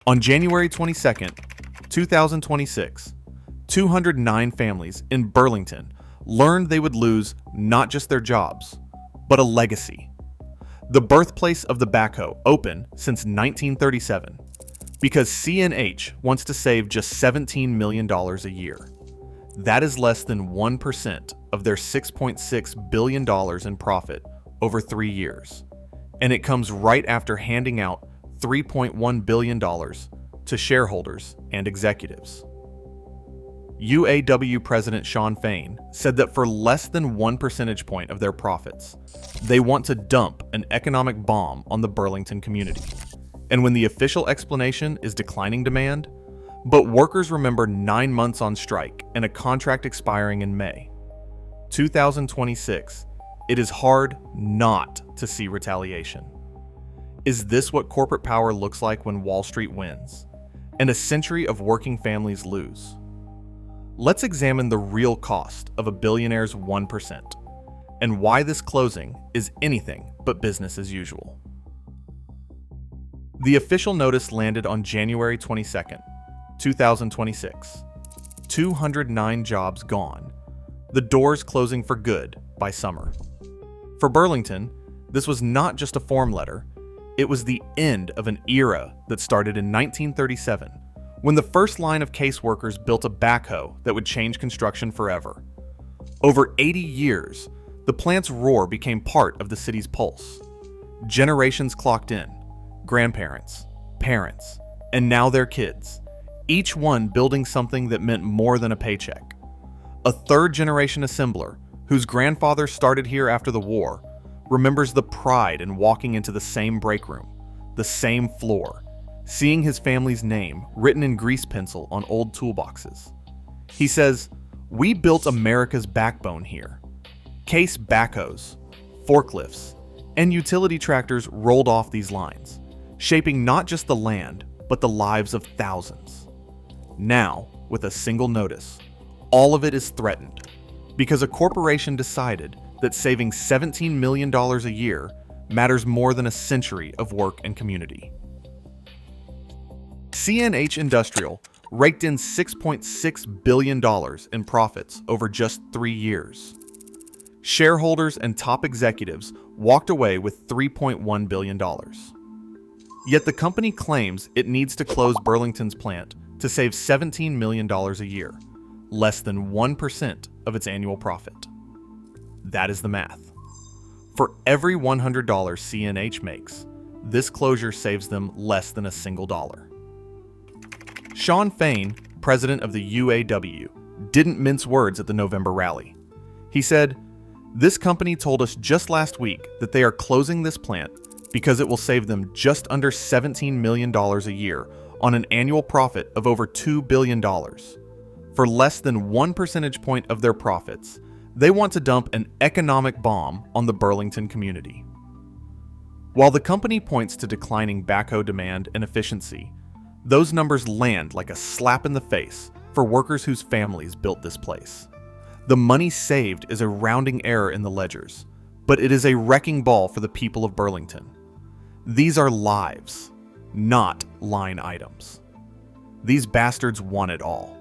On January 22nd, 2026, 209 families in Burlington learned they would lose not just their jobs, but a legacy. The birthplace of the backhoe open since 1937 because CNH wants to save just $17 million a year. That is less than 1% of their $6.6 billion in profit over 3 years. And it comes right after handing out $3.1 billion to shareholders and executives. UAW President Shawn Fain said that for less than 1 percentage point of their profits, they want to dump an economic bomb on the Burlington community. And when the official explanation is declining demand, but workers remember 9 months on strike and a contract expiring in May 2026, it is hard not to see retaliation. Is this what corporate power looks like when Wall Street wins, and a century of working families lose? Let's examine the real cost of a billionaire's 1%, and why this closing is anything but business as usual. The official notice landed on January 22nd, 2026. 209 jobs gone, the doors closing for good by summer. For Burlington, this was not just a form letter, it was the end of an era that started in 1937, when the first line of caseworkers built a backhoe that would change construction forever. Over 80 years, the plant's roar became part of the city's pulse. Generations clocked in, grandparents, parents, and now their kids, each one building something that meant more than a paycheck. A third-generation assembler, whose grandfather started here after the war, remembers the pride in walking into the same break room, the same floor, seeing his family's name written in grease pencil on old toolboxes. He says, "We built America's backbone here." Case backhoes, forklifts, and utility tractors rolled off these lines, shaping not just the land, but the lives of thousands. Now, with a single notice, all of it is threatened because a corporation decided that saving $17 million a year matters more than a century of work and community. CNH Industrial raked in $6.6 billion in profits over just 3 years. Shareholders and top executives walked away with $3.1 billion. Yet the company claims it needs to close Burlington's plant to save $17 million a year, less than 1% of its annual profit. That is the math. For every $100 CNH makes, this closure saves them less than a single dollar. Shawn Fain, president of the UAW, didn't mince words at the November rally. He said, "This company told us just last week that they are closing this plant because it will save them just under $17 million a year on an annual profit of over $2 billion. For less than 1 percentage point of their profits, they want to dump an economic bomb on the Burlington community." While the company points to declining backhoe demand and efficiency, those numbers land like a slap in the face for workers whose families built this place. The money saved is a rounding error in the ledgers, but it is a wrecking ball for the people of Burlington. These are lives, not line items. These bastards want it all.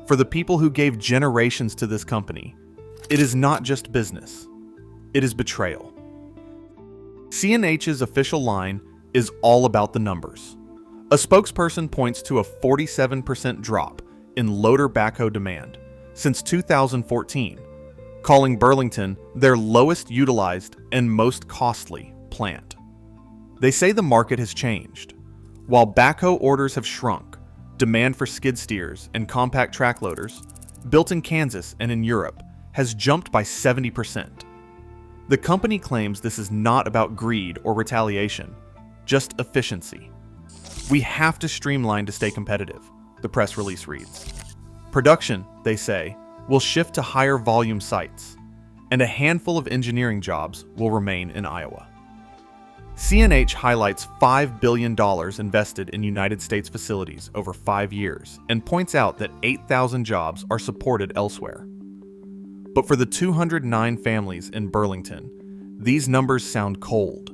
For the people who gave generations to this company, it is not just business, it is betrayal. CNH's official line is all about the numbers. A spokesperson points to a 47% drop in loader backhoe demand since 2014, calling Burlington their lowest utilized and most costly plant. They say the market has changed. While backhoe orders have shrunk, demand for skid steers and compact track loaders, built in Kansas and in Europe, has jumped by 70%. The company claims this is not about greed or retaliation, just efficiency. "We have to streamline to stay competitive," the press release reads. Production, they say, will shift to higher volume sites, and a handful of engineering jobs will remain in Iowa. CNH highlights $5 billion invested in United States facilities over 5 years and points out that 8,000 jobs are supported elsewhere. But for the 209 families in Burlington, these numbers sound cold.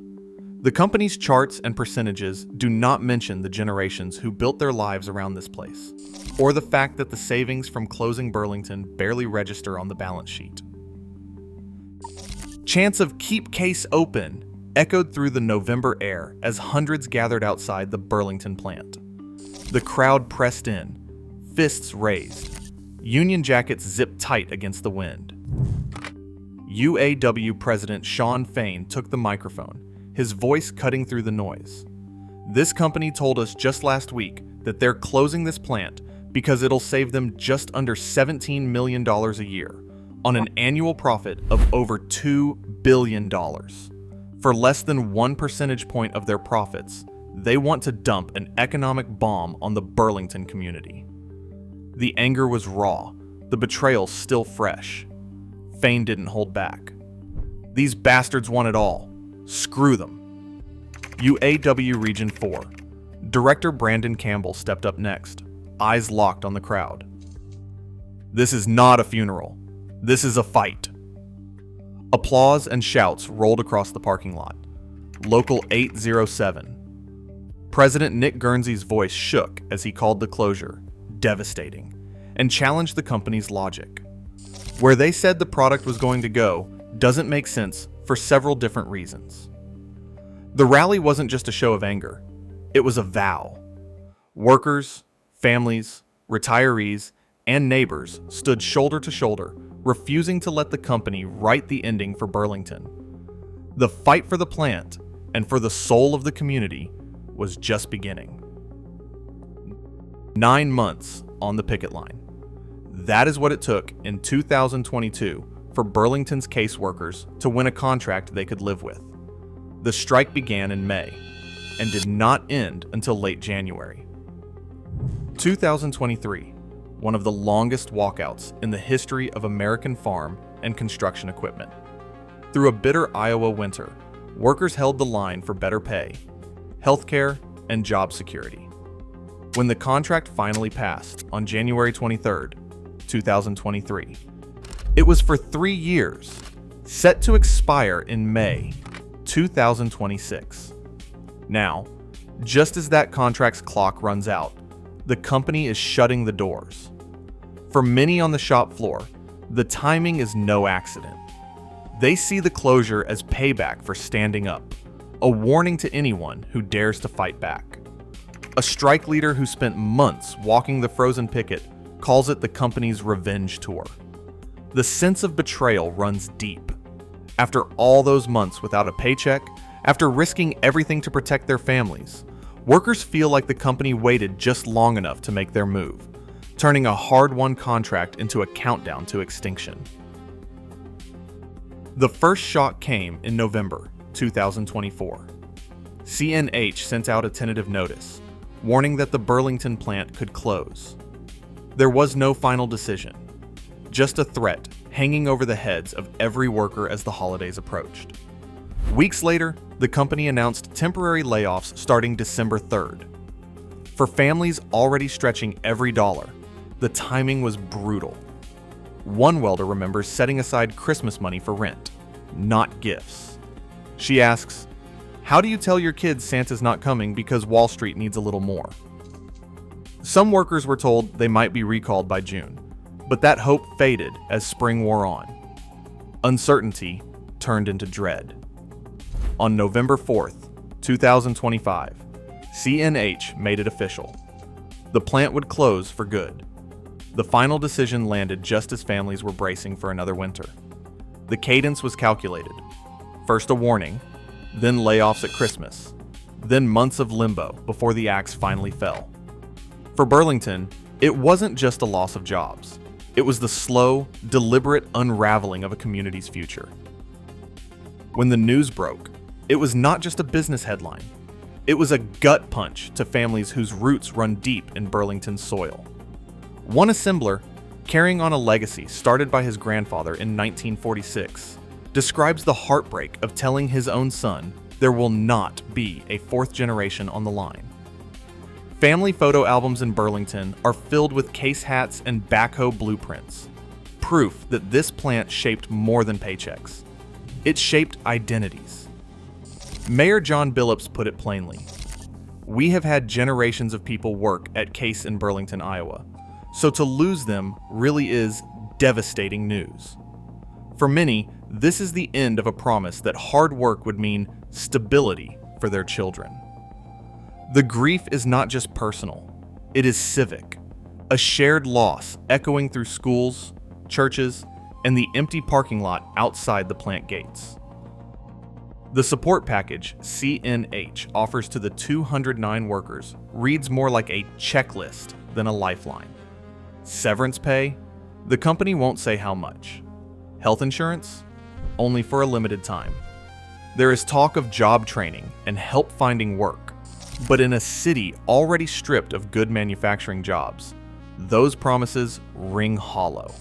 The company's charts and percentages do not mention the generations who built their lives around this place, or the fact that the savings from closing Burlington barely register on the balance sheet. Chants of "keep case open" echoed through the November air as hundreds gathered outside the Burlington plant. The crowd pressed in, fists raised, Union jackets zipped tight against the wind. UAW President Shawn Fain took the microphone, his voice cutting through the noise. "This company told us just last week that they're closing this plant because it'll save them just under $17 million a year on an annual profit of over $2 billion. For less than 1 percentage point of their profits, they want to dump an economic bomb on the Burlington community." The anger was raw, the betrayal still fresh. Fain didn't hold back. "These bastards want it all. Screw them." UAW Region 4. Director Brandon Campbell stepped up next, eyes locked on the crowd. "This is not a funeral. This is a fight." Applause and shouts rolled across the parking lot. Local 807. President Nick Guernsey's voice shook as he called the closure devastating and challenged the company's logic. Where they said the product was going to go doesn't make sense for several different reasons. The rally wasn't just a show of anger, it was a vow. Workers, families, retirees, and neighbors stood shoulder to shoulder, refusing to let the company write the ending for Burlington. The fight for the plant and for the soul of the community was just beginning. 9 months on the picket line. That is what it took in 2022 for Burlington's caseworkers to win a contract they could live with. The strike began in May and did not end until late January. 2023, one of the longest walkouts in the history of American farm and construction equipment. Through a bitter Iowa winter, workers held the line for better pay, healthcare, and job security. When the contract finally passed on January 23rd, 2023, it was for 3 years, set to expire in May 2026. Now, just as that contract's clock runs out, the company is shutting the doors. For many on the shop floor, the timing is no accident. They see the closure as payback for standing up, a warning to anyone who dares to fight back. A strike leader who spent months walking the frozen picket calls it the company's revenge tour. The sense of betrayal runs deep. After all those months without a paycheck, after risking everything to protect their families, workers feel like the company waited just long enough to make their move, turning a hard-won contract into a countdown to extinction. The first shock came in November 2024. CNH sent out a tentative notice, warning that the Burlington plant could close. There was no final decision, just a threat hanging over the heads of every worker as the holidays approached. Weeks later, the company announced temporary layoffs starting December 3rd. For families already stretching every dollar, the timing was brutal. One welder remembers setting aside Christmas money for rent, not gifts. She asks, "How do you tell your kids Santa's not coming because Wall Street needs a little more?" Some workers were told they might be recalled by June, but that hope faded as spring wore on. Uncertainty turned into dread. On November 4th, 2025, CNH made it official. The plant would close for good. The final decision landed just as families were bracing for another winter. The cadence was calculated. First a warning, then layoffs at Christmas, then months of limbo before the axe finally fell. For Burlington, it wasn't just a loss of jobs. It was the slow, deliberate unraveling of a community's future. When the news broke, it was not just a business headline. It was a gut punch to families whose roots run deep in Burlington's soil. One assembler, carrying on a legacy started by his grandfather in 1946, describes the heartbreak of telling his own son there will not be a fourth generation on the line. Family photo albums in Burlington are filled with case hats and backhoe blueprints, proof that this plant shaped more than paychecks. It shaped identities. Mayor John Billups put it plainly. We have had generations of people work at Case in Burlington, Iowa, so to lose them really is devastating news. For many, this is the end of a promise that hard work would mean stability for their children. The grief is not just personal, it is civic, a shared loss echoing through schools, churches, and the empty parking lot outside the plant gates. The support package CNH offers to the 209 workers reads more like a checklist than a lifeline. Severance pay? The company won't say how much. Health insurance? Only for a limited time. There is talk of job training and help finding work, but in a city already stripped of good manufacturing jobs, those promises ring hollow.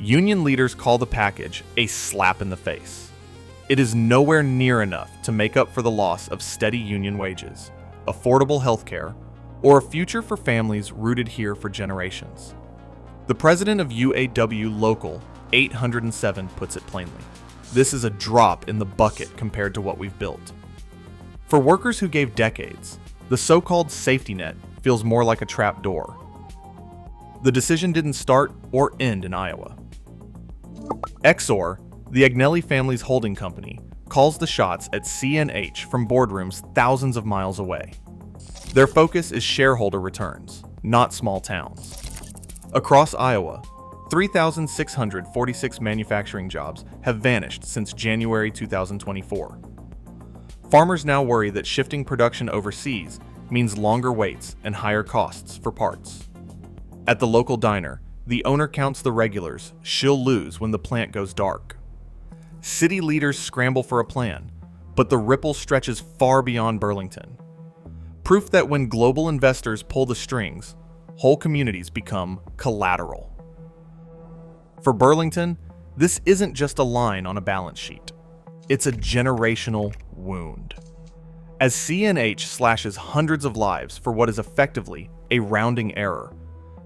Union leaders call the package a slap in the face. It is nowhere near enough to make up for the loss of steady union wages, affordable health care, or a future for families rooted here for generations. The president of UAW Local 807 puts it plainly. This is a drop in the bucket compared to what we've built. For workers who gave decades, the so-called safety net feels more like a trap door. The decision didn't start or end in Iowa. Exor, the Agnelli family's holding company, calls the shots at CNH from boardrooms thousands of miles away. Their focus is shareholder returns, not small towns. Across Iowa, 3,646 manufacturing jobs have vanished since January 2024. Farmers now worry that shifting production overseas means longer waits and higher costs for parts. At the local diner, the owner counts the regulars she'll lose when the plant goes dark. City leaders scramble for a plan, but the ripple stretches far beyond Burlington. Proof that when global investors pull the strings, whole communities become collateral. For Burlington, this isn't just a line on a balance sheet. It's a generational wound. As CNH slashes hundreds of lives for what is effectively a rounding error,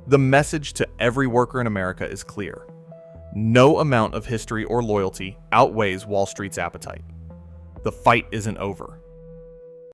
the message to every worker in America is clear. No amount of history or loyalty outweighs Wall Street's appetite. The fight isn't over.